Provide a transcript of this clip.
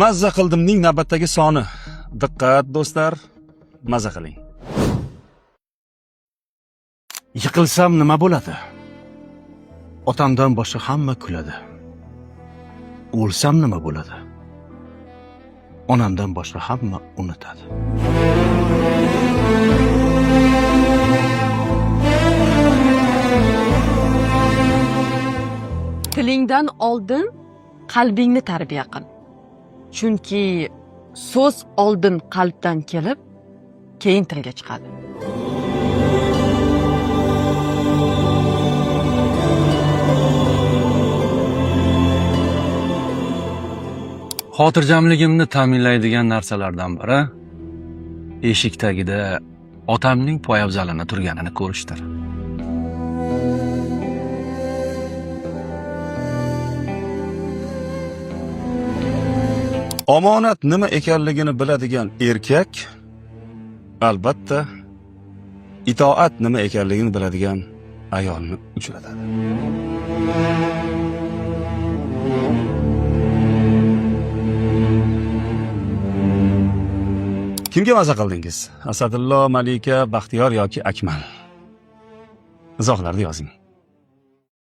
Mazza qildimning navbatdagi soni. Diqqat do'stlar, mazza qiling. Yiqilsam nima bo'ladi? Otamdan boshqa hamma kuladi. O'lsam nima bo'ladi? Onamdan boshqa hamma unutadi. Tilingdan oldin qalbingni tarbiya qil. Chunki so'z oldin qalbdan kelib, keyin tilga chiqadi. Xotirjamligimni ta'minlaydigan narsalardan biri eshik tagida otamning poyabzalini turganini ko'rishdir. Omonat nima ekanligini biladigan erkak albatta itoat nima ekanligini biladigan ayolni uchratadi. Kimga mazza qildingiz? Asadullo, Malika, Baxtiyor yoki Akmal? Izohlarda yozing.